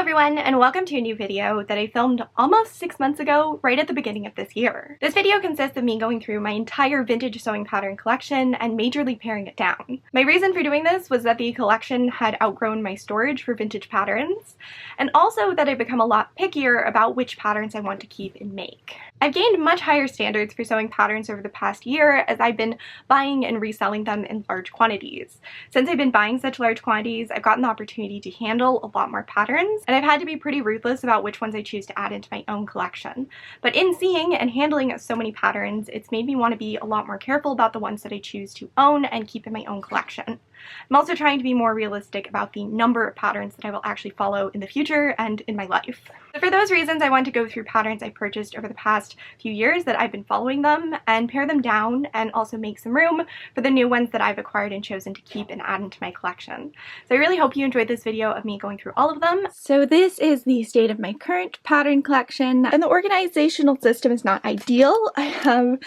everyone, and welcome to a new video that I filmed almost 6 months ago, right at the beginning of this year. This video consists of me going through my entire vintage sewing pattern collection and majorly paring it down. My reason for doing this was that the collection had outgrown my storage for vintage patterns, and also that I've become a lot pickier about which patterns I want to keep and make. I've gained much higher standards for sewing patterns over the past year as I've been buying and reselling them in large quantities. Since I've been buying such large quantities, I've gotten the opportunity to handle a lot more patterns, and I've had to be pretty ruthless about which ones I choose to add into my own collection. But in seeing and handling so many patterns, it's made me want to be a lot more careful about the ones that I choose to own and keep in my own collection. I'm also trying to be more realistic about the number of patterns that I will actually follow in the future and in my life. So for those reasons, I want to go through patterns I purchased over the past few years that I've been following them and pare them down and also make some room for the new ones that I've acquired and chosen to keep and add into my collection. So I really hope you enjoyed this video of me going through all of them. So this is the state of my current pattern collection, and the organizational system is not ideal. I have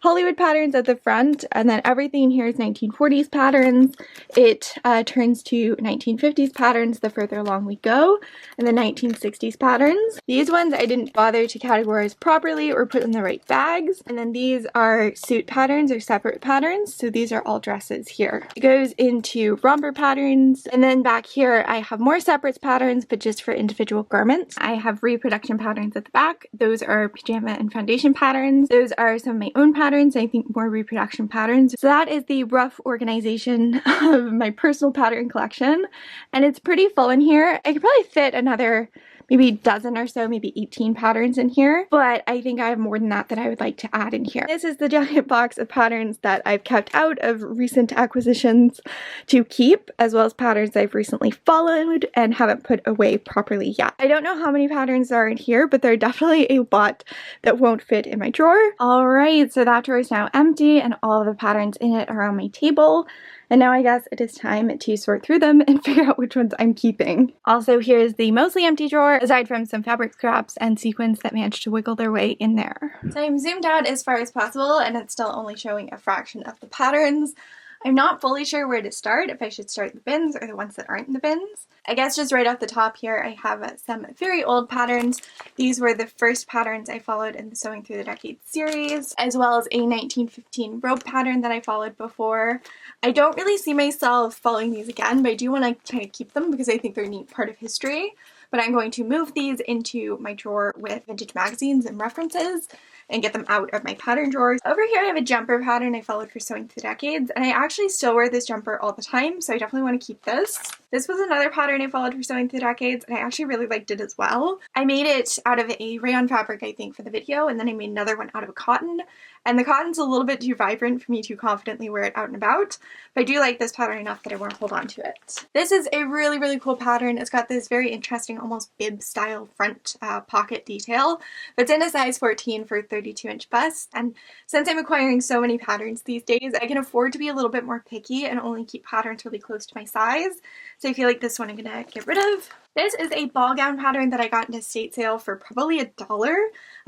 Hollywood patterns at the front, and then everything here is 1940s patterns. It turns to 1950s patterns the further along we go, and the 1960s patterns. These ones I didn't bother to categorize properly or put in the right bags. And then these are suit patterns or separate patterns, so these are all dresses here. It goes into romper patterns, and then back here I have more separates patterns, but just for individual garments. I have reproduction patterns at the back. Those are pajama and foundation patterns. Those are some of my own patterns. I think more reproduction patterns. So that is the rough organization of my personal pattern collection, and it's pretty full in here. I could probably fit another maybe dozen or so, maybe 18 patterns in here, but I think I have more than that I would like to add in here. This is the giant box of patterns that I've kept out of recent acquisitions to keep, as well as patterns I've recently followed and haven't put away properly yet. I don't know how many patterns are in here, but there are definitely a lot that won't fit in my drawer. Alright, so that drawer is now empty and all of the patterns in it are on my table. And now I guess it is time to sort through them and figure out which ones I'm keeping. Also, here's the mostly empty drawer, aside from some fabric scraps and sequins that managed to wiggle their way in there. So I'm zoomed out as far as possible, and it's still only showing a fraction of the patterns. I'm not fully sure where to start, if I should start the bins or the ones that aren't in the bins. I guess just right off the top here, I have some very old patterns. These were the first patterns I followed in the Sewing Through the Decades series, as well as a 1915 robe pattern that I followed before. I don't really see myself following these again, but I do want to kind of keep them because I think they're a neat part of history. But I'm going to move these into my drawer with vintage magazines and references and get them out of my pattern drawers. Over here I have a jumper pattern I followed for Sewing Through the Decades, and I actually still wear this jumper all the time, so I definitely want to keep this. This was another pattern I followed for Sewing Through the Decades, and I actually really liked it as well. I made it out of a rayon fabric, I think, for the video, and then I made another one out of a cotton. And the cotton's a little bit too vibrant for me to confidently wear it out and about, but I do like this pattern enough that I want to hold on to it. This is a really, really cool pattern. It's got this very interesting, almost bib style front pocket detail. It's in a size 14 for 32-inch bust, and since I'm acquiring so many patterns these days, I can afford to be a little bit more picky and only keep patterns really close to my size. So I feel like this one I'm gonna get rid of. This is a ball gown pattern that I got in a estate sale for probably $1,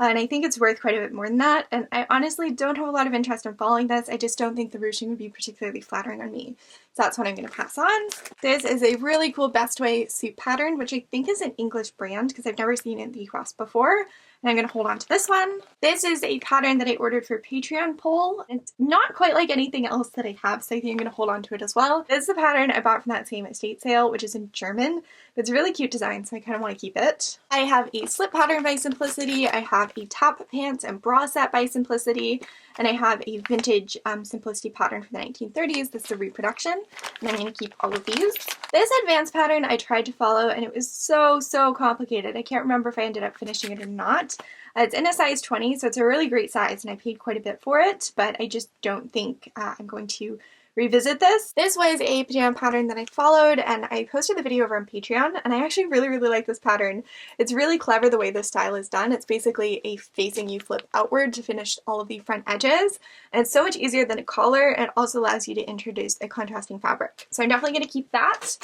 and I think it's worth quite a bit more than that, and I honestly don't have a lot of interest in following this. I just don't think the ruching would be particularly flattering on me, so that's what I'm going to pass on. This is a really cool Best Way suit pattern, which I think is an English brand because I've never seen it in the US before. And I'm going to hold on to this one. This is a pattern that I ordered for Patreon poll. It's not quite like anything else that I have, so I think I'm going to hold on to it as well. This is a pattern I bought from that same estate sale, which is in German. It's a really cute design, so I kind of want to keep it. I have a slip pattern by Simplicity. I have a top pants and bra set by Simplicity. And I have a vintage Simplicity pattern from the 1930s. This is a reproduction, and I'm going to keep all of these. This advanced pattern I tried to follow, and it was so complicated. I can't remember if I ended up finishing it or not. It's in a size 20, so it's a really great size, and I paid quite a bit for it, but I just don't think I'm going to revisit this. This was a pajama pattern that I followed, and I posted the video over on Patreon, and I actually really like this pattern. It's really clever the way this style is done. It's basically a facing you flip outward to finish all of the front edges, and it's so much easier than a collar, and it also allows you to introduce a contrasting fabric. So I'm definitely going to keep that.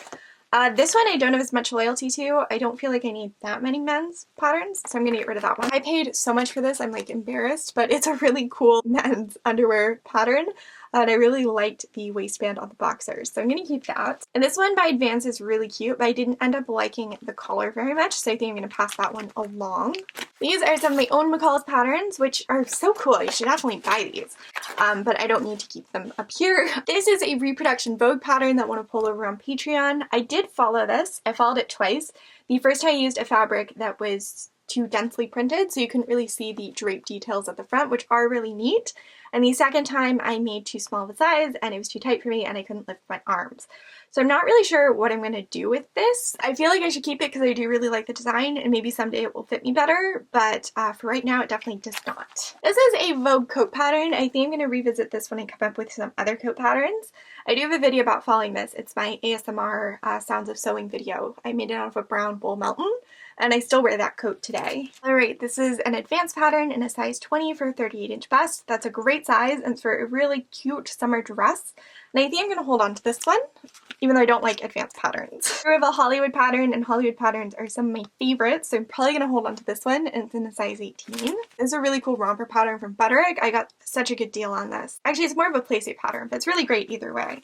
This one I don't have as much loyalty to. I don't feel like I need that many men's patterns, so I'm gonna get rid of that one. I paid so much for this, I'm like embarrassed, but it's a really cool men's underwear pattern. and I really liked the waistband on the boxers, so I'm going to keep that. And this one by Advance is really cute, but I didn't end up liking the collar very much, so I think I'm going to pass that one along. These are some of my own McCall's patterns, which are so cool. You should definitely buy these, but I don't need to keep them up here. This is a reproduction Vogue pattern that I want to pull over on Patreon. I did follow this. I followed it twice. The first time I used a fabric that was too densely printed, so you couldn't really see the drape details at the front, which are really neat. And the second time I made too small of a size and it was too tight for me and I couldn't lift my arms. So I'm not really sure what I'm going to do with this. I feel like I should keep it because I do really like the design and maybe someday it will fit me better, but for right now it definitely does not. This is a Vogue coat pattern. I think I'm going to revisit this when I come up with some other coat patterns. I do have a video about following this. It's my ASMR Sounds of Sewing video. I made it out of a brown Bull Mountain, and I still wear that coat today. Alright, this is an Advance pattern in a size 20 for a 38-inch bust. That's a great size, and it's for a really cute summer dress. And I think I'm going to hold on to this one, even though I don't like Advance patterns. We have a Hollywood pattern, and Hollywood patterns are some of my favorites, so I'm probably going to hold on to this one, and it's in a size 18. This is a really cool romper pattern from Butterick. I got such a good deal on this. Actually, it's more of a playscape pattern, but it's really great either way.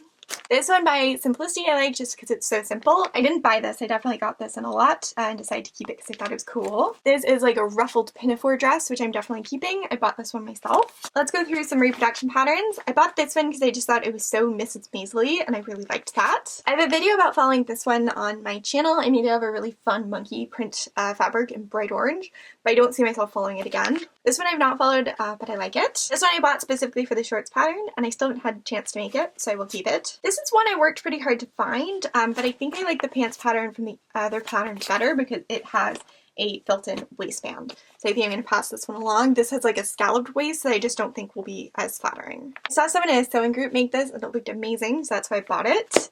This one by Simplicity I like just because it's so simple. I didn't buy this, I definitely got this in a lot and decided to keep it because I thought it was cool. This is like a ruffled pinafore dress, which I'm definitely keeping. I bought this one myself. Let's go through some reproduction patterns. I bought this one because I just thought it was so Mrs. Maisley and I really liked that. I have a video about following this one on my channel. I made it out of a really fun monkey print fabric in bright orange, but I don't see myself following it again. This one I've not followed, but I like it. This one I bought specifically for the shorts pattern and I still haven't had a chance to make it, so I will keep it. This is one I worked pretty hard to find, but I think I like the pants pattern from the other patterns better because it has a built-in waistband. So I think I'm going to pass this one along. This has like a scalloped waist that I just don't think will be as flattering. I saw someone in a sewing group make this and it looked amazing, so that's why I bought it.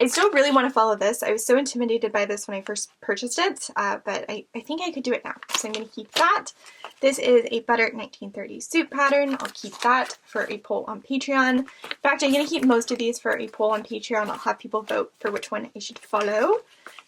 I still really want to follow this. I was so intimidated by this when I first purchased it, but I think I could do it now, so I'm going to keep that. This is a Butterick 1930s suit pattern. I'll keep that for a poll on Patreon. In fact, I'm going to keep most of these for a poll on Patreon. I'll have people vote for which one I should follow.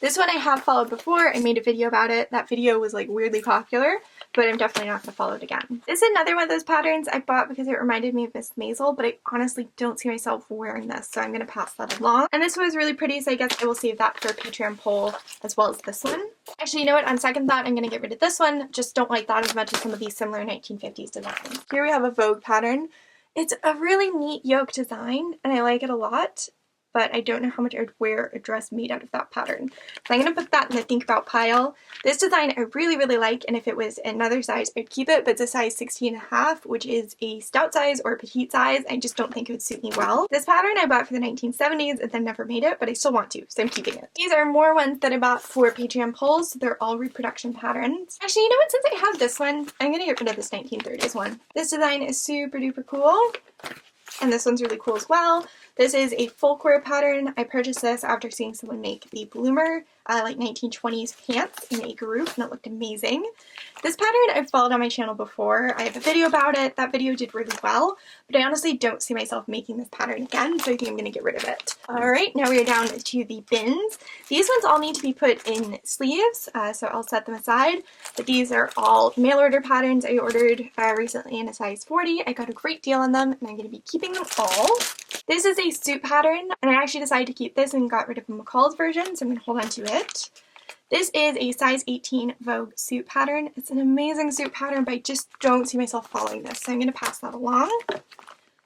This one I have followed before. I made a video about it. That video was like weirdly popular, but I'm definitely not going to follow it again. This is another one of those patterns I bought because it reminded me of Miss Maisel, but I honestly don't see myself wearing this, so I'm going to pass that along. And this was really pretty, so I guess I will save that for a Patreon poll as well as this one. Actually, you know what? On second thought, I'm going to get rid of this one. Just don't like that as much as some of these similar 1950s designs. Here we have a Vogue pattern. It's a really neat yoke design, and I like it a lot, but I don't know how much I would wear a dress made out of that pattern. So I'm going to put that in the think about pile. This design I really, really like, and if it was another size, I'd keep it, but it's a size 16.5, which is a stout size or a petite size. I just don't think it would suit me well. This pattern I bought for the 1970s and then never made it, but I still want to, so I'm keeping it. These are more ones that I bought for Patreon polls. So they're all reproduction patterns. Actually, you know what? Since I have this one, I'm going to get rid of this 1930s one. This design is super duper cool, and this one's really cool as well. This is a folkwear pattern. I purchased this after seeing someone make the bloomer, like 1920s pants in a group, and it looked amazing. This pattern I've followed on my channel before. I have a video about it. That video did really well, but I honestly don't see myself making this pattern again, so I think I'm going to get rid of it. Alright, now we're down to the bins. These ones all need to be put in sleeves, so I'll set them aside, but these are all mail order patterns I ordered recently in a size 40. I got a great deal on them, and I'm going to be keeping them all. This is a suit pattern, and I actually decided to keep this and got rid of McCall's version, so I'm going to hold on to it. This is a size 18 Vogue suit pattern. It's an amazing suit pattern, but I just don't see myself following this, so I'm going to pass that along.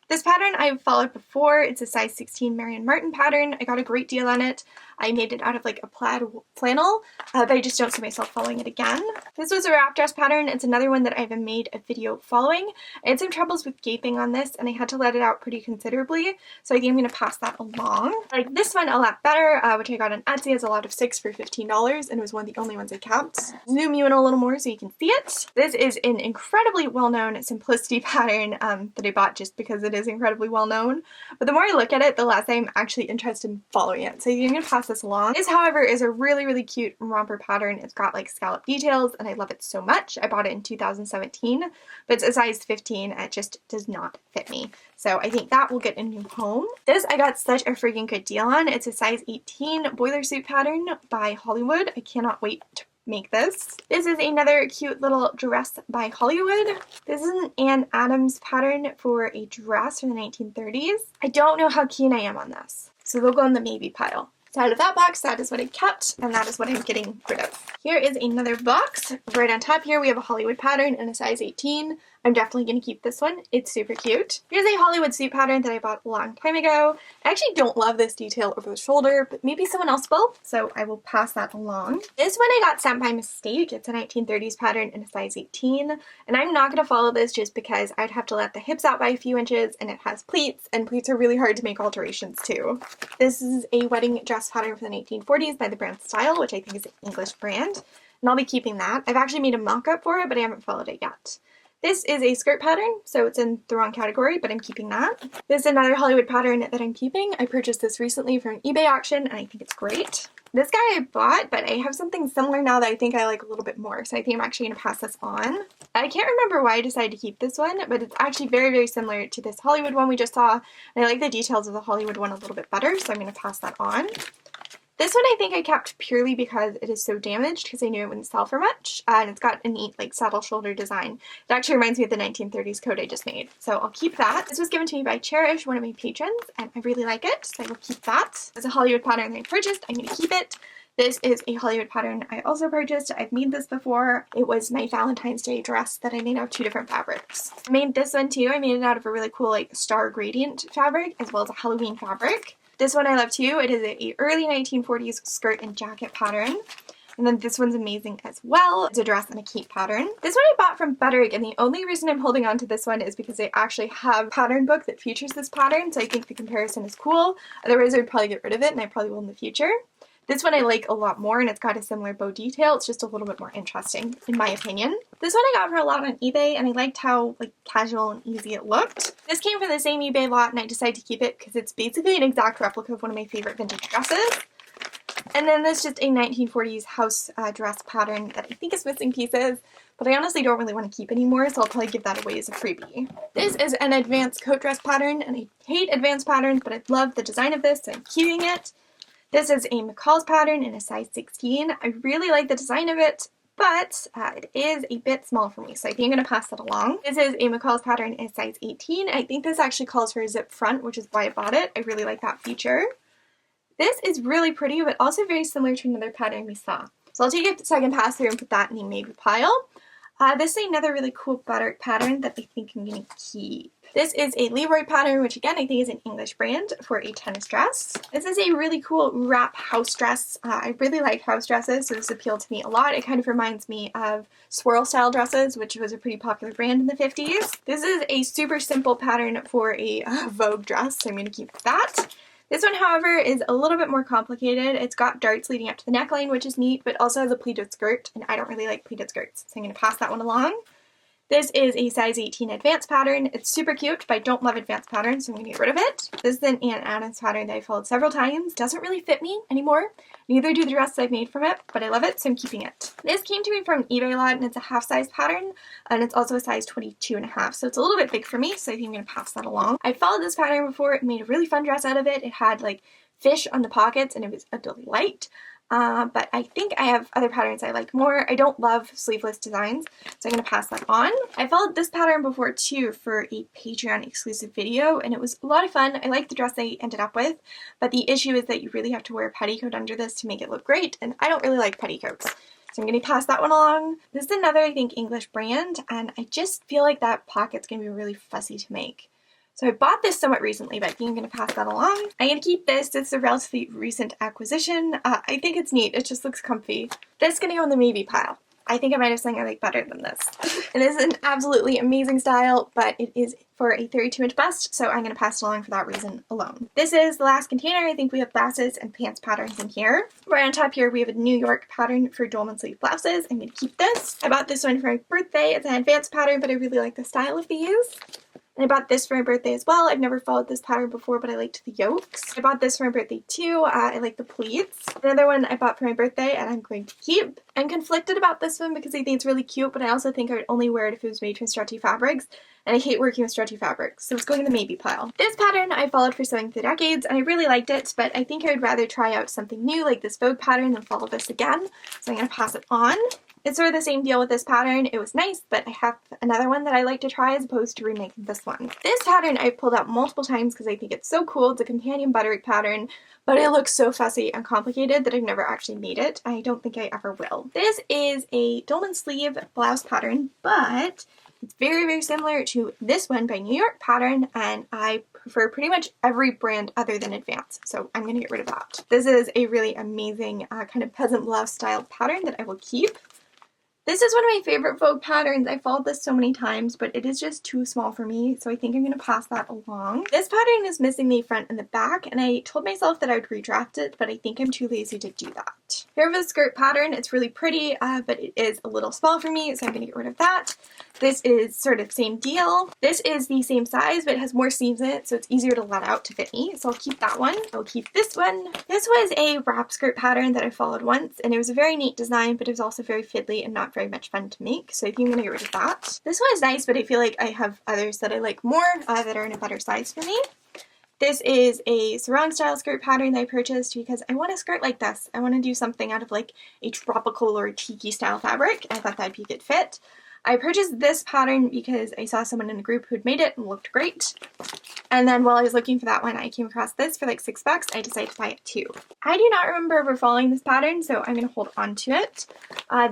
This pattern I've followed before. It's a size 16 Marion Martin pattern. I got a great deal on it. I made it out of like a plaid flannel, but I just don't see myself following it again. This was a wrap dress pattern. It's another one that I haven't made a video following. I had some troubles with gaping on this, and I had to let it out pretty considerably, so I think I'm going to pass that along. I like this one a lot better, which I got on Etsy as a lot of 6 for $15, and it was one of the only ones I kept. Zoom you in a little more so you can see it. This is an incredibly well-known Simplicity pattern that I bought just because it is incredibly well-known, but the more I look at it, the less I'm actually interested in following it, so I'm going to pass this along. This, however, is a really, really cute romper pattern. It's got like scallop details, and I love it so much. I bought it in 2017, but it's a size 15, and it just does not fit me. So I think that will get a new home. This I got such a freaking good deal on. It's a size 18 boiler suit pattern by Hollywood. I cannot wait to make this. This is another cute little dress by Hollywood. This is an Ann Adams pattern for a dress from the 1930s. I don't know how keen I am on this, so they'll go in the maybe pile. So out of that box, that is what I kept, and that is what I'm getting rid of. Here is another box. Right on top here, we have a Hollywood pattern in a size 18. I'm definitely going to keep this one. It's super cute. Here's a Hollywood suit pattern that I bought a long time ago. I actually don't love this detail over the shoulder, but maybe someone else will, so I will pass that along. This one I got sent by mistake. It's a 1930s pattern in a size 18, and I'm not going to follow this just because I'd have to let the hips out by a few inches, and it has pleats, and pleats are really hard to make alterations to. This is a wedding dress pattern from the 1940s by the brand Style, which I think is an English brand, and I'll be keeping that. I've actually made a mock-up for it, but I haven't followed it yet. This is a skirt pattern, so it's in the wrong category, but I'm keeping that. This is another Hollywood pattern that I'm keeping. I purchased this recently from an eBay auction, and I think it's great. This guy I bought, but I have something similar now that I think I like a little bit more, so I think I'm actually going to pass this on. I can't remember why I decided to keep this one, but it's actually very, very similar to this Hollywood one we just saw, and I like the details of the Hollywood one a little bit better, so I'm going to pass that on. This one I think I kept purely because it is so damaged, because I knew it wouldn't sell for much, and it's got a neat like saddle shoulder design. It actually reminds me of the 1930s coat I just made, so I'll keep that. This was given to me by Cherish, one of my patrons, and I really like it, so I will keep that. It's a Hollywood pattern that I purchased. I'm going to keep it. This is a Hollywood pattern I also purchased. I've made this before. It was my Valentine's Day dress that I made out of 2 different fabrics. I made this one too. I made it out of a really cool like star gradient fabric as well as a Halloween fabric. This one I love too. It is a early 1940s skirt and jacket pattern. And then this one's amazing as well. It's a dress and a cape pattern. This one I bought from Butterick, and the only reason I'm holding on to this one is because they actually have a pattern book that features this pattern, so I think the comparison is cool. Otherwise I would probably get rid of it, and I probably will in the future. This one I like a lot more, and it's got a similar bow detail. It's just a little bit more interesting, in my opinion. This one I got for a lot on eBay, and I liked how like casual and easy it looked. This came from the same eBay lot, and I decided to keep it because it's basically an exact replica of one of my favorite vintage dresses. And then there's just a 1940s house dress pattern that I think is missing pieces, but I honestly don't really want to keep anymore, so I'll probably give that away as a freebie. This is an advanced coat dress pattern, and I hate advanced patterns, but I love the design of this, so I'm keeping it. This is a McCall's pattern in a size 16. I really like the design of it, but it is a bit small for me, so I think I'm going to pass that along. This is a McCall's pattern in a size 18. I think this actually calls for a zip front, which is why I bought it. I really like that feature. This is really pretty, but also very similar to another pattern we saw. So I'll take a second pass through and put that in the maybe pile. This is another really cool Butterick pattern that I think I'm going to keep. This is a Leroy pattern, which again I think is an English brand, for a tennis dress. This is a really cool wrap house dress. I really like house dresses, so this appealed to me a lot. It kind of reminds me of swirl style dresses, which was a pretty popular brand in the 50s. This is a super simple pattern for a Vogue dress, so I'm going to keep that. This one, however, is a little bit more complicated. It's got darts leading up to the neckline, which is neat, but also has a pleated skirt, and I don't really like pleated skirts, so I'm going to pass that one along. This is a size 18 advanced pattern. It's super cute, but I don't love advanced patterns, so I'm going to get rid of it. This is an Ann Adams pattern that I followed several times. Doesn't really fit me anymore. Neither do the dresses I've made from it, but I love it, so I'm keeping it. This came to me from an eBay lot, and it's a half-size pattern, and it's also a size 22.5, so it's a little bit big for me, so I think I'm going to pass that along. I followed this pattern before. It made a really fun dress out of it. It had like fish on the pockets, and it was a delight. But I think I have other patterns I like more. I don't love sleeveless designs, so I'm going to pass that on. I followed this pattern before too for a Patreon exclusive video, and it was a lot of fun. I like the dress I ended up with, but the issue is that you really have to wear a petticoat under this to make it look great, and I don't really like petticoats. So I'm going to pass that one along. This is another, I think, English brand, and I just feel like that pocket's going to be really fussy to make. So I bought this somewhat recently, but I think I'm going to pass that along. I'm going to keep this. It's a relatively recent acquisition. I think it's neat. It just looks comfy. This is going to go in the maybe pile. I think I might have something I like better than this. And this is an absolutely amazing style, but it is for a 32-inch bust, so I'm going to pass it along for that reason alone. This is the last container. I think we have blouses and pants patterns in here. Right on top here, we have a New York pattern for dolman sleeve blouses. I'm going to keep this. I bought this one for my birthday. It's an advanced pattern, but I really like the style of these. And I bought this for my birthday as well. I've never followed this pattern before, but I liked the yokes. I bought this for my birthday too. I like the pleats. Another one I bought for my birthday and I'm going to keep. I'm conflicted about this one because I think it's really cute, but I also think I would only wear it if it was made from stretchy fabrics. and I hate working with stretchy fabrics, so it's going in the maybe pile. This pattern I followed for sewing through decades, and I really liked it, but I think I would rather try out something new like this Vogue pattern than follow this again, so I'm going to pass it on. It's sort of the same deal with this pattern. It was nice, but I have another one that I like to try as opposed to remaking this one. This pattern I've pulled out multiple times because I think it's so cool. It's a companion butterick pattern, but it looks so fussy and complicated that I've never actually made it. I don't think I ever will. This is a dolman sleeve blouse pattern, but it's very, very similar to this one by New York Pattern, and I prefer pretty much every brand other than Advance, so I'm going to get rid of that. This is a really amazing kind of peasant blouse style pattern that I will keep. This is one of my favorite Vogue patterns. I followed this so many times, but it is just too small for me, so I think I'm going to pass that along. This pattern is missing the front and the back, and I told myself that I would redraft it, but I think I'm too lazy to do that. Here for the skirt pattern, it's really pretty, but it is a little small for me, so I'm going to get rid of that. This is sort of same deal. This is the same size, but it has more seams in it, so it's easier to let out to fit me, so I'll keep that one. I'll keep this one. This was a wrap skirt pattern that I followed once, and it was a very neat design, but it was also very fiddly and not very much fun to make, so I think I'm going to get rid of that. This one is nice, but I feel like I have others that I like more that are in a better size for me. This is a sarong style skirt pattern that I purchased because I want a skirt like this. I want to do something out of like a tropical or tiki style fabric. I thought that'd be a good fit. I purchased this pattern because I saw someone in a group who'd made it and looked great. And then while I was looking for that one, I came across this for like $6. I decided to buy it too. I do not remember ever following this pattern, so I'm going to hold on to it.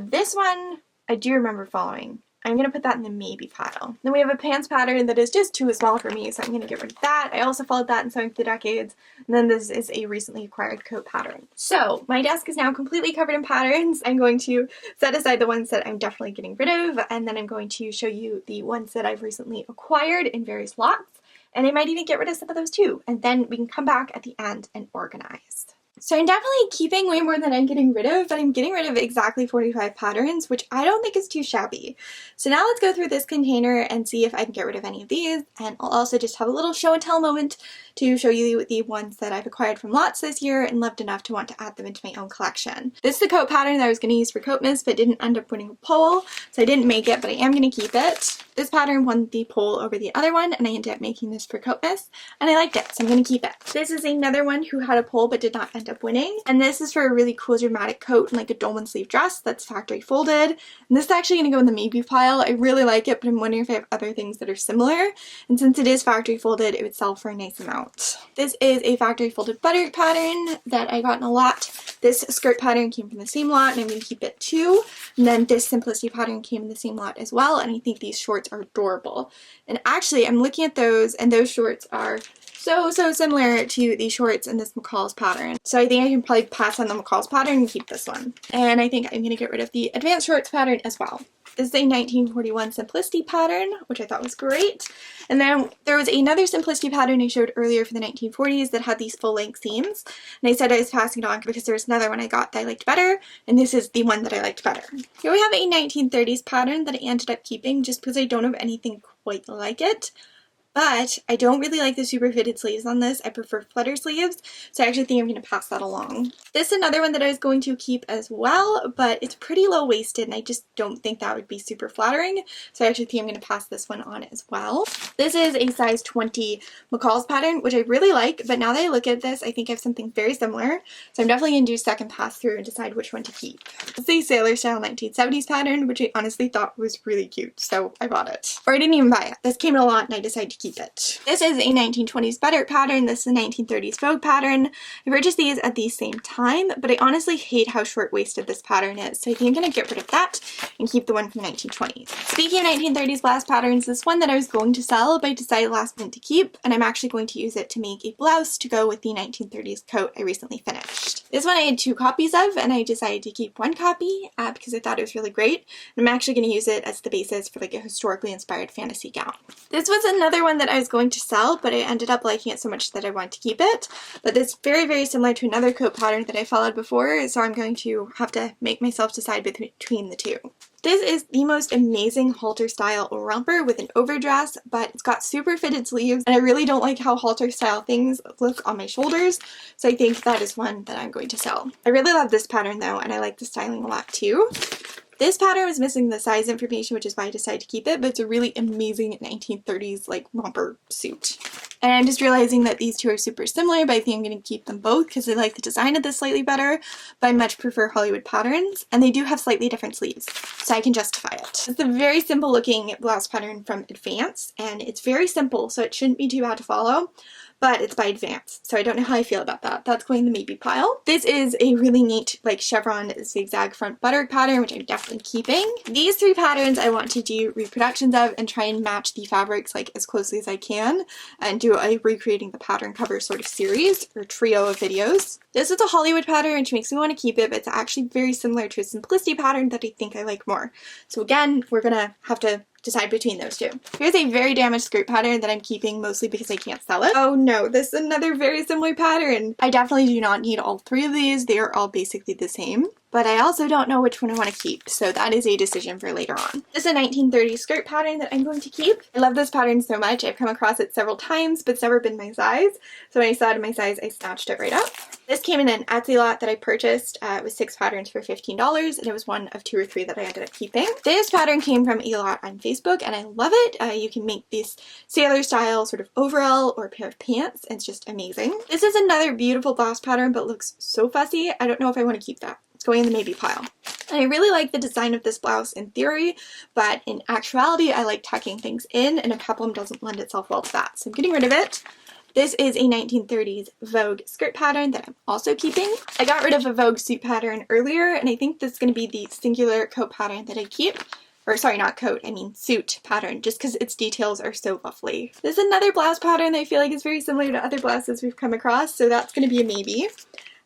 This one I do remember following. I'm going to put that in the maybe pile. Then we have a pants pattern that is just too small for me, so I'm going to get rid of that. I also followed that in Sewing Through the Decades. And then this is a recently acquired coat pattern. So my desk is now completely covered in patterns. I'm going to set aside the ones that I'm definitely getting rid of, and then I'm going to show you the ones that I've recently acquired in various lots. And I might even get rid of some of those too. And then we can come back at the end and organize. So I'm definitely keeping way more than I'm getting rid of, but I'm getting rid of exactly 45 patterns, which I don't think is too shabby. So now let's go through this container and see if I can get rid of any of these, and I'll also just have a little show and tell moment to show you the ones that I've acquired from lots this year and loved enough to want to add them into my own collection. This is the coat pattern that I was going to use for Coatmas, but didn't end up winning a poll, so I didn't make it, but I am going to keep it. This pattern won the poll over the other one, and I ended up making this for Coatmas, and I liked it, so I'm going to keep it. This is another one who had a poll but did not end up winning, and this is for a really cool dramatic coat and like a dolman sleeve dress that's factory folded, and this is actually going to go in the maybe pile. I really like it, but I'm wondering if I have other things that are similar, and since it is factory folded, it would sell for a nice amount. This is a factory folded butterick pattern that I got in a lot. This skirt pattern came from the same lot, and I'm going to keep it too, and then this simplicity pattern came in the same lot as well, and I think these shorts are adorable. And actually, I'm looking at those, and those shorts are so similar to the shorts in this McCall's pattern. So I think I can probably pass on the McCall's pattern and keep this one. And I think I'm going to get rid of the advanced shorts pattern as well. This is a 1941 Simplicity pattern, which I thought was great. And then there was another Simplicity pattern I showed earlier for the 1940s that had these full-length seams. And I said I was passing it on because there was another one I got that I liked better, and this is the one that I liked better. Here we have a 1930s pattern that I ended up keeping just because I don't have anything quite like it. But I don't really like the super fitted sleeves on this. I prefer flutter sleeves, so I actually think I'm going to pass that along. This is another one that I was going to keep as well, but it's pretty low-waisted, and I just don't think that would be super flattering, so I actually think I'm going to pass this one on as well. This is a size 20 McCall's pattern, which I really like, but now that I look at this, I think I have something very similar, so I'm definitely going to do a second pass through and decide which one to keep. This is a sailor style 1970s pattern, which I honestly thought was really cute, so I bought it. Or I didn't even buy it. This came in a lot, and I decided to keep it. This is a 1920s butterick pattern. This is a 1930s Vogue pattern. I purchased these at the same time, but I honestly hate how short-waisted this pattern is, so I think I'm going to get rid of that and keep the one from the 1920s. Speaking of 1930s blouse patterns, this one that I was going to sell, but I decided last minute to keep, and I'm actually going to use it to make a blouse to go with the 1930s coat I recently finished. This one I had 2 copies of, and I decided to keep 1 copy because I thought it was really great, and I'm actually going to use it as the basis for like a historically inspired fantasy gown. This was another one that I was going to sell, but I ended up liking it so much that I wanted to keep it. But it's very similar to another coat pattern that I followed before, so I'm going to have to make myself decide between the two. This is the most amazing halter style romper with an overdress, but it's got super fitted sleeves, and I really don't like how halter style things look on my shoulders, so I think that is one that I'm going to sell. I really love this pattern though, and I like the styling a lot too. This pattern was missing the size information, which is why I decided to keep it, but it's a really amazing 1930s like romper suit. And I'm just realizing that these two are super similar, but I think I'm going to keep them both because I like the design of this slightly better, but I much prefer Hollywood patterns, and they do have slightly different sleeves, so I can justify it. It's a very simple looking blouse pattern from Advance, and it's very simple, so it shouldn't be too bad to follow. But it's by Advance, so I don't know how I feel about that. That's going in the maybe pile. This is a really neat like chevron zigzag front buttock pattern, which I'm definitely keeping. These three patterns I want to do reproductions of and try and match the fabrics like as closely as I can and do a recreating the pattern cover sort of series or trio of videos. This is a Hollywood pattern, which makes me want to keep it, but it's actually very similar to a Simplicity pattern that I think I like more. So again, we're gonna have to decide between those two. Here's a very damaged skirt pattern that I'm keeping mostly because I can't sell it. Oh no, this is another very similar pattern. I definitely do not need all three of these. They are all basically the same. But I also don't know which one I want to keep, so that is a decision for later on. This is a 1930s skirt pattern that I'm going to keep. I love this pattern so much. I've come across it several times, but it's never been my size. So when I saw it in my size, I snatched it right up. This came in an Etsy lot that I purchased. It was 6 patterns for $15, and it was one of 2 or 3 that I ended up keeping. This pattern came from a lot on Facebook, and I love it. You can make this sailor style sort of overall or a pair of pants. It's just amazing. This is another beautiful blouse pattern, but looks so fussy. I don't know if I want to keep that. Going in the maybe pile. And I really like the design of this blouse in theory, but in actuality I like tucking things in, and a peplum doesn't lend itself well to that, so I'm getting rid of it. This is a 1930s Vogue skirt pattern that I'm also keeping. I got rid of a Vogue suit pattern earlier, and I think this is going to be the singular coat pattern that I keep. Or sorry, not coat, I mean suit pattern, just because its details are so lovely. This is another blouse pattern that I feel like is very similar to other blouses we've come across, so that's going to be a maybe.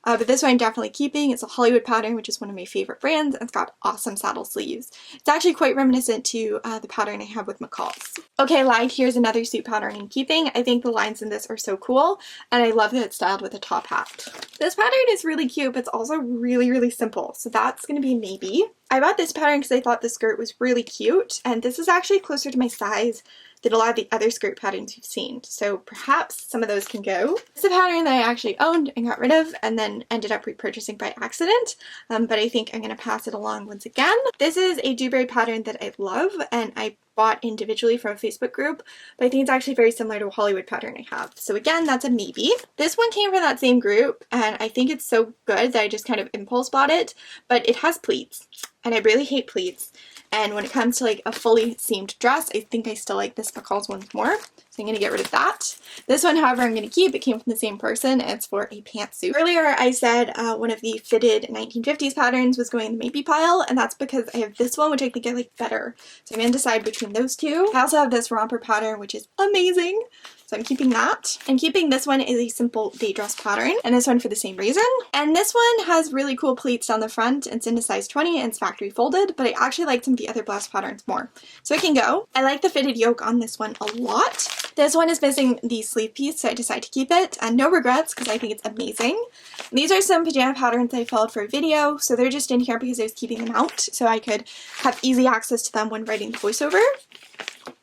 But this one I'm definitely keeping. It's a Hollywood pattern, which is one of my favorite brands, and it's got awesome saddle sleeves. It's actually quite reminiscent to the pattern I have with McCall's. Okay, lied, here's another suit pattern I'm keeping. I think the lines in this are so cool, and I love that it's styled with a top hat. This pattern is really cute, but it's also really, really simple, so that's going to be a maybe. I bought this pattern because I thought the skirt was really cute, and this is actually closer to my size than a lot of the other skirt patterns you've seen, so perhaps some of those can go. It's a pattern that I actually owned and got rid of and then ended up repurchasing by accident, but I think I'm going to pass it along once again. This is a Dewberry pattern that I love, and I bought individually from a Facebook group, but I think it's actually very similar to a Hollywood pattern I have. So again, that's a maybe. This one came from that same group, and I think it's so good that I just kind of impulse bought it, but it has pleats, and I really hate pleats. And when it comes to like a fully seamed dress, I think I still like this McCall's one more. So I'm going to get rid of that. This one, however, I'm going to keep. It came from the same person, and it's for a pantsuit. Earlier I said one of the fitted 1950s patterns was going in the maybe pile, and that's because I have this one, which I think I like better. So I'm going to decide between those two. I also have this romper pattern, which is amazing. So I'm keeping that. I'm keeping this one is a simple day dress pattern, and this one for the same reason. And this one has really cool pleats down the front. It's in a size 20 and it's factory folded, but I actually like some of the other blouse patterns more. So it can go. I like the fitted yoke on this one a lot. This one is missing the sleeve piece, so I decided to keep it, and no regrets because I think it's amazing. These are some pajama patterns I followed for a video, so they're just in here because I was keeping them out so I could have easy access to them when writing the voiceover.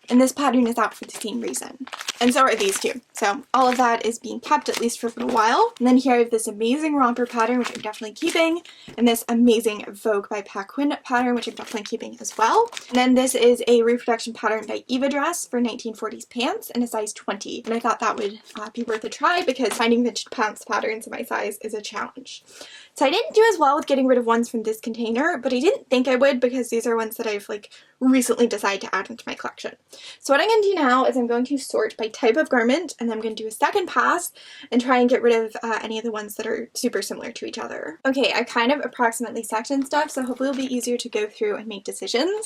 And this pattern is out for the same reason. And so are these two. So all of that is being kept at least for a little while. And then here I have this amazing romper pattern, which I'm definitely keeping. And this amazing Vogue by Paquin pattern, which I'm definitely keeping as well. And then this is a reproduction pattern by Eva Dress for 1940s pants in a size 20. And I thought that would be worth a try because finding vintage pants patterns in my size is a challenge. So I didn't do as well with getting rid of ones from this container, but I didn't think I would because these are ones that I've like recently decided to add into my collection. So what I'm going to do now is I'm going to sort by type of garment, and then I'm going to do a second pass and try and get rid of any of the ones that are super similar to each other. Okay, I kind of approximately sectioned stuff, so hopefully it'll be easier to go through and make decisions.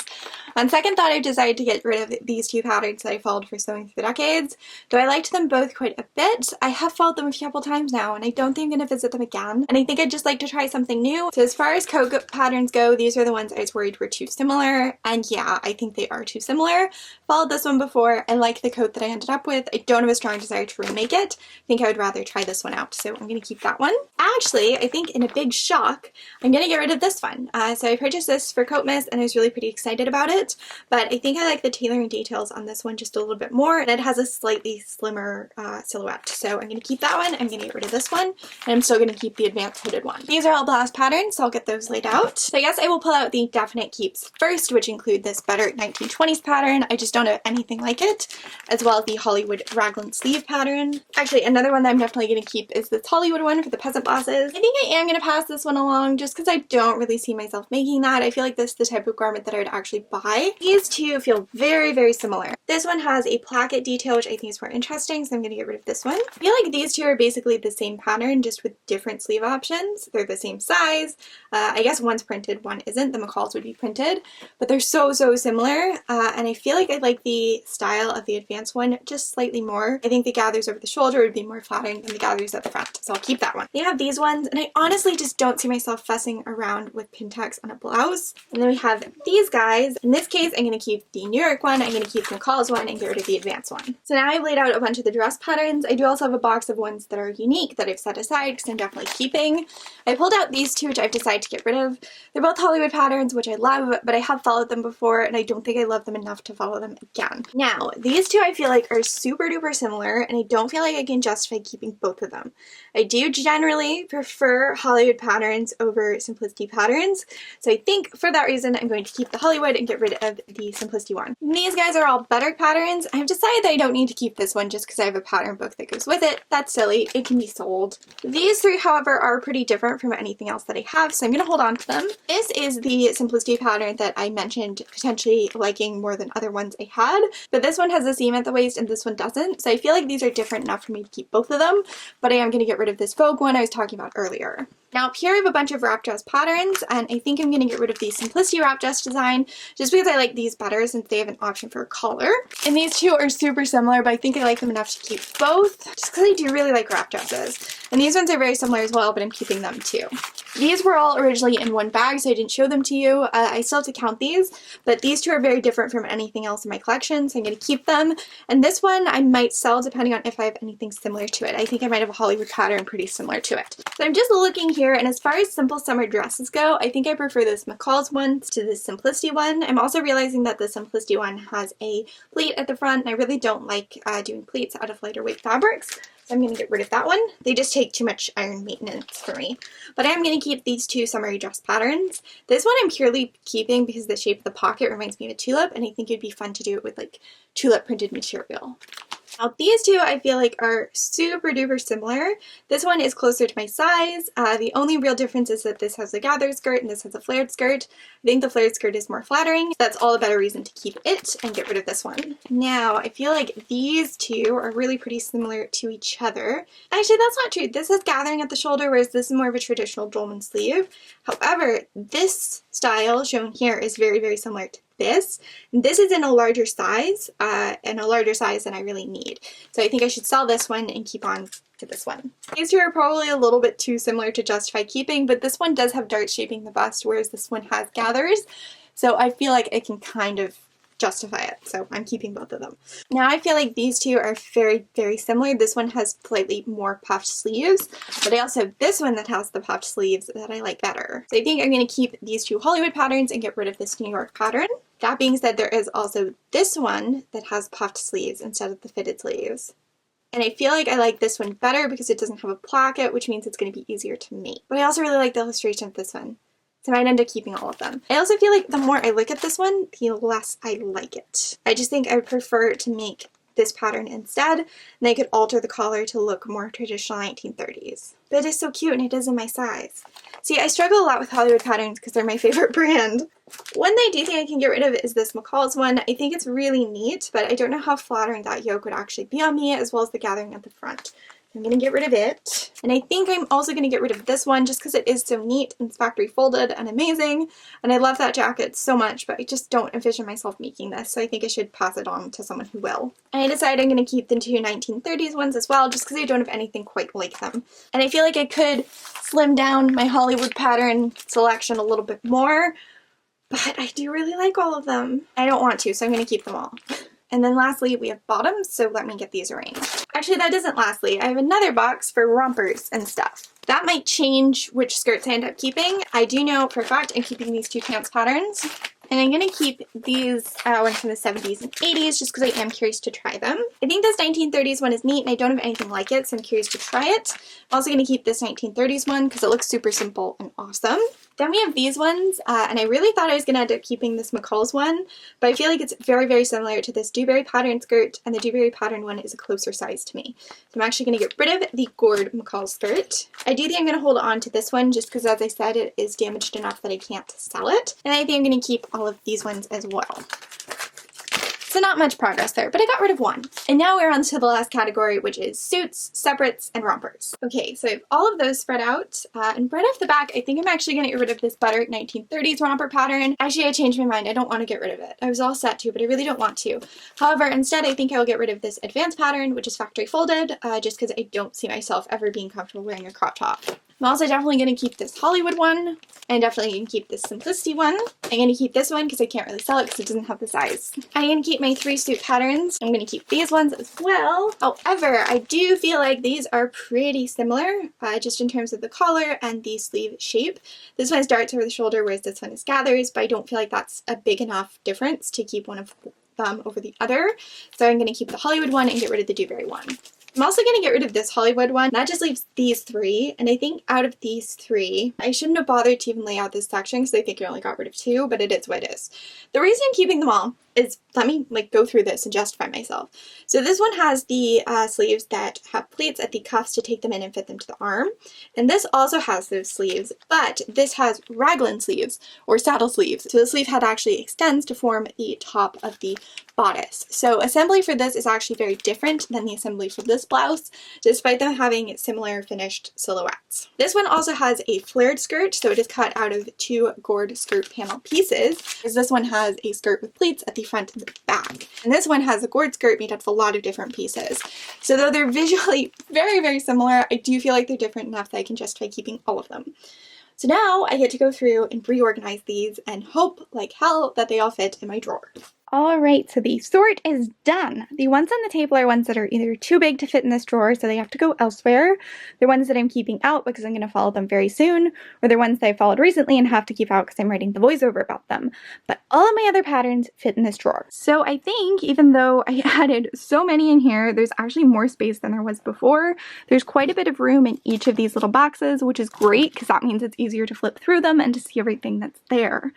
On second thought, I decided to get rid of these two patterns that I followed for sewing through the decades. Though I liked them both quite a bit, I have followed them a couple times now, and I don't think I'm going to visit them again. And I think I'd just like to try something new. So as far as coat patterns go, these are the ones I was worried were too similar. And yeah, I think they are too similar. Followed this one before. I like the coat that I ended up with. I don't have a strong desire to remake it. I think I would rather try this one out, so I'm going to keep that one. Actually, I think in a big shock, I'm going to get rid of this one. So I purchased this for Coat Miss and I was really pretty excited about it, but I think I like the tailoring details on this one just a little bit more, and it has a slightly slimmer silhouette. So I'm going to keep that one. I'm going to get rid of this one, and I'm still going to keep the advanced hooded one. These are all blast patterns, so I'll get those laid out. So I guess I will pull out the definite keeps first, which include this Better 1920s pattern. I just don't have anything like it, as well as the Hollywood raglan sleeve pattern. Actually, another one that I'm definitely going to keep is this Hollywood one for the peasant blouses. I think I am going to pass this one along just because I don't really see myself making that. I feel like this is the type of garment that I would actually buy. These two feel very, very similar. This one has a placket detail, which I think is more interesting, so I'm going to get rid of this one. I feel like these two are basically the same pattern, just with different sleeve options. They're the same size. I guess one's printed, one isn't. The McCalls would be printed, but they're so similar, and I feel like I like the style of the advanced one just slightly more. I think the gathers over the shoulder would be more flattering than the gathers at the front, so I'll keep that one. They have these ones, and I honestly just don't see myself fussing around with pin tucks on a blouse. And then we have these guys. In this case, I'm going to keep the New York one, I'm going to keep the McCall's one, and get rid of the advanced one. So now I've laid out a bunch of the dress patterns. I do also have a box of ones that are unique that I've set aside because I'm definitely keeping. I pulled out these two, which I've decided to get rid of. They're both Hollywood patterns, which I love, but I have followed them before, and I don't think I love them enough to follow them again. Now, these two I feel like are super duper similar, and I don't feel like I can justify keeping both of them. I do generally prefer Hollywood patterns over Simplicity patterns, so I think for that reason I'm going to keep the Hollywood and get rid of the Simplicity one. And these guys are all Better patterns. I've decided that I don't need to keep this one just because I have a pattern book that goes with it. That's silly. It can be sold. These three, however, are pretty different from anything else that I have, so I'm going to hold on to them. This is the Simplicity pattern that I mentioned potentially liking more than other ones I had, but this one has a seam at the waist and this one doesn't, so I feel like these are different enough for me to keep both of them, but I am going to get rid of this Vogue one I was talking about earlier. Now up here I have a bunch of wrap dress patterns, and I think I'm going to get rid of the Simplicity wrap dress design just because I like these better since they have an option for a collar. And these two are super similar, but I think I like them enough to keep both just because I do really like wrap dresses. And these ones are very similar as well, but I'm keeping them too. These were all originally in one bag, so I didn't show them to you. I still have to count these, but these two are very different from anything else in my collection, so I'm going to keep them. And this one I might sell depending on if I have anything similar to it. I think I might have a Hollywood pattern pretty similar to it. So I'm just looking here, and as far as simple summer dresses go, I think I prefer this McCall's one to the Simplicity one. I'm also realizing that the Simplicity one has a pleat at the front, and I really don't like doing pleats out of lighter weight fabrics. So I'm going to get rid of that one. They just take too much iron maintenance for me. But I am going to keep these two summery dress patterns. This one I'm purely keeping because the shape of the pocket reminds me of a tulip, and I think it'd be fun to do it with like tulip printed material. Now these two I feel like are super duper similar. This one is closer to my size. The only real difference is that this has a gathered skirt and this has a flared skirt. I think the flared skirt is more flattering. That's all the better reason to keep it and get rid of this one. Now I feel like these two are really pretty similar to each other. Actually, that's not true. This is gathering at the shoulder, whereas this is more of a traditional dolman sleeve. However, this style shown here is very similar to this. This is in a larger size, and a larger size than I really need. So I think I should sell this one and keep on to this one. These two are probably a little bit too similar to justify keeping, but this one does have darts shaping the bust, whereas this one has gathers. So I feel like I can kind of justify it, so I'm keeping both of them. Now I feel like these two are very similar. This one has slightly more puffed sleeves, but I also have this one that has the puffed sleeves that I like better. So I think I'm going to keep these two Hollywood patterns and get rid of this New York pattern. That being said, there is also this one that has puffed sleeves instead of the fitted sleeves. And I feel like I like this one better because it doesn't have a placket, which means it's going to be easier to make. But I also really like the illustration of this one, so I might end up keeping all of them. I also feel like the more I look at this one, the less I like it. I just think I would prefer to make this pattern instead, and I could alter the collar to look more traditional 1930s. But it is so cute and it is in my size. See, I struggle a lot with Hollywood patterns because they're my favorite brand. One that I do think I can get rid of is this McCall's one. I think it's really neat, but I don't know how flattering that yoke would actually be on me, as well as the gathering at the front. I'm going to get rid of it. And I think I'm also going to get rid of this one just because it is so neat and it's factory folded and amazing. And I love that jacket so much, but I just don't envision myself making this. So I think I should pass it on to someone who will. And I decided I'm going to keep the two 1930s ones as well, just because I don't have anything quite like them. And I feel like I could slim down my Hollywood pattern selection a little bit more, but I do really like all of them. I don't want to, so I'm going to keep them all. And then lastly, we have bottoms, so let me get these arranged. Actually, that isn't lastly. I have another box for rompers and stuff. That might change which skirts I end up keeping. I do know for a fact I'm keeping these two pants patterns. And I'm going to keep these ones from the 70s and 80s just because I am curious to try them. I think this 1930s one is neat and I don't have anything like it, so I'm curious to try it. I'm also going to keep this 1930s one because it looks super simple and awesome. Then we have these ones, and I really thought I was going to end up keeping this McCall's one, but I feel like it's very, very similar to this Dewberry pattern skirt, and the Dewberry pattern one is a closer size to me. So I'm actually going to get rid of the gored McCall skirt. I do think I'm going to hold on to this one just because, as I said, it is damaged enough that I can't sell it. And I think I'm going to keep all of these ones as well. So not much progress there, but I got rid of one. And now we're on to the last category, which is suits, separates, and rompers. Okay, so I have all of those spread out, and right off the back, I think I'm actually going to get rid of this Butter 1930s romper pattern. Actually, I changed my mind. I don't want to get rid of it. I was all set to, but I really don't want to. However, instead, I think I will get rid of this advanced pattern, which is factory folded, just because I don't see myself ever being comfortable wearing a crop top. I'm also definitely going to keep this Hollywood one, and definitely going to keep this Simplicity one. I'm going to keep this one because I can't really sell it because it doesn't have the size. I'm going to keep my 3 suit patterns. I'm going to keep these ones as well. However, I do feel like these are pretty similar, just in terms of the collar and the sleeve shape. This one is darts over the shoulder, whereas this one is gathers, but I don't feel like that's a big enough difference to keep one of them over the other. So I'm going to keep the Hollywood one and get rid of the Dewberry one. I'm also going to get rid of this Hollywood one. That just leaves these 3, and I think out of these 3, I shouldn't have bothered to even lay out this section because I think I only got rid of 2, but it is what it is. The reason I'm keeping them all is, let me go through this and justify myself. So this one has the sleeves that have pleats at the cuffs to take them in and fit them to the arm, and this also has those sleeves, but this has raglan sleeves or saddle sleeves. So the sleeve head actually extends to form the top of the bodice. So assembly for this is actually very different than the assembly for this blouse, despite them having similar finished silhouettes. This one also has a flared skirt, so it is cut out of 2 gored skirt panel pieces, because this one has a skirt with pleats at the front and the back. And this one has a gored skirt made up of a lot of different pieces. So though they're visually very, very similar, I do feel like they're different enough that I can justify keeping all of them. So now I get to go through and reorganize these and hope like hell that they all fit in my drawer. Alright, so the sort is done. The ones on the table are ones that are either too big to fit in this drawer, so they have to go elsewhere. They're ones that I'm keeping out because I'm going to follow them very soon, or they're ones that I followed recently and have to keep out because I'm writing the voiceover about them. But all of my other patterns fit in this drawer. So I think even though I added so many in here, there's actually more space than there was before. There's quite a bit of room in each of these little boxes, which is great because that means it's easier to flip through them and to see everything that's there. And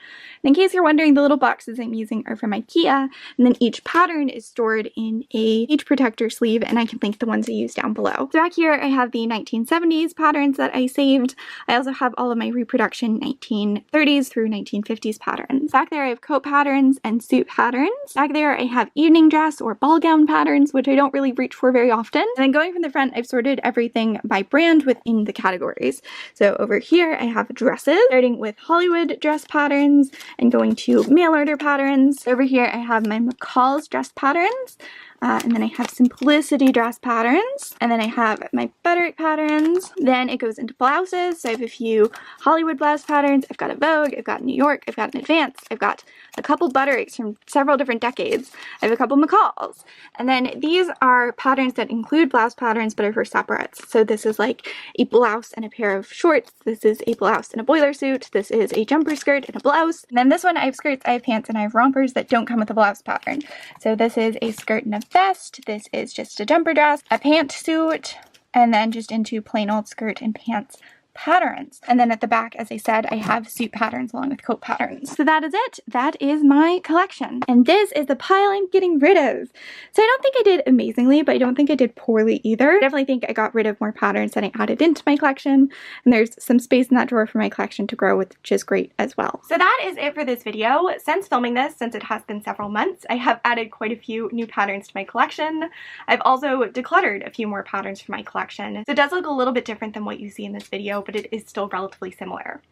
in case you're wondering, the little boxes I'm using are from Ikea. And then each pattern is stored in a page protector sleeve, and I can link the ones I use down below. So back here I have the 1970s patterns that I saved. I also have all of my reproduction 1930s through 1950s patterns. Back there I have coat patterns and suit patterns. Back there I have evening dress or ball gown patterns, which I don't really reach for very often. And then going from the front, I've sorted everything by brand within the categories. So over here I have dresses, starting with Hollywood dress patterns and going to mail order patterns. Over here I have my McCall's dress patterns, and then I have Simplicity dress patterns, and then I have my Butterick patterns. Then it goes into blouses, so I have a few Hollywood blouse patterns. I've got a Vogue, I've got a New York, I've got an Advance, I've got a couple Buttericks from several different decades, I have a couple McCalls, and then these are patterns that include blouse patterns but are for separates. So this is like a blouse and a pair of shorts, this is a blouse and a boiler suit, this is a jumper skirt and a blouse, and then this one I have skirts, I have pants, and I have rompers that don't come with a blouse pattern. So this is a skirt and a vest, this is just a jumper dress, a pantsuit, and then just into plain old skirt and pants patterns. And then at the back, as I said, I have suit patterns along with coat patterns. So that is it. That is my collection. And this is the pile I'm getting rid of. So I don't think I did amazingly, but I don't think I did poorly either. I definitely think I got rid of more patterns than I added into my collection. And there's some space in that drawer for my collection to grow, which is great as well. So that is it for this video. Since filming this, since it has been several months, I have added quite a few new patterns to my collection. I've also decluttered a few more patterns for my collection. So it does look a little bit different than what you see in this video, but it is still relatively similar.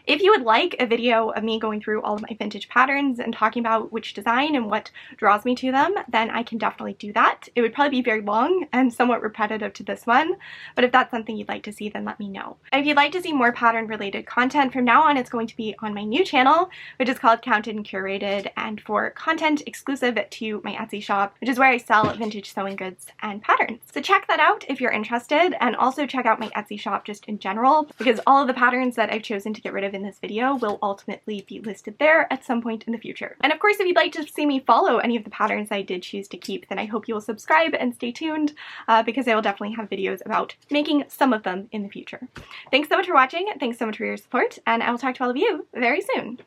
If you would like a video of me going through all of my vintage patterns and talking about which design and what draws me to them, then I can definitely do that. It would probably be very long and somewhat repetitive to this one, but if that's something you'd like to see, then let me know. And if you'd like to see more pattern related content, from now on it's going to be on my new channel, which is called Counted and Curated, and for content exclusive to my Etsy shop, which is where I sell vintage sewing goods and patterns. So check that out if you're interested, and also check out my Etsy shop just in general, because all of the patterns that I've chosen to get rid of in this video will ultimately be listed there at some point in the future. And of course, if you'd like to see me follow any of the patterns I did choose to keep, then I hope you will subscribe and stay tuned, because I will definitely have videos about making some of them in the future. Thanks so much for watching, thanks so much for your support, and I will talk to all of you very soon.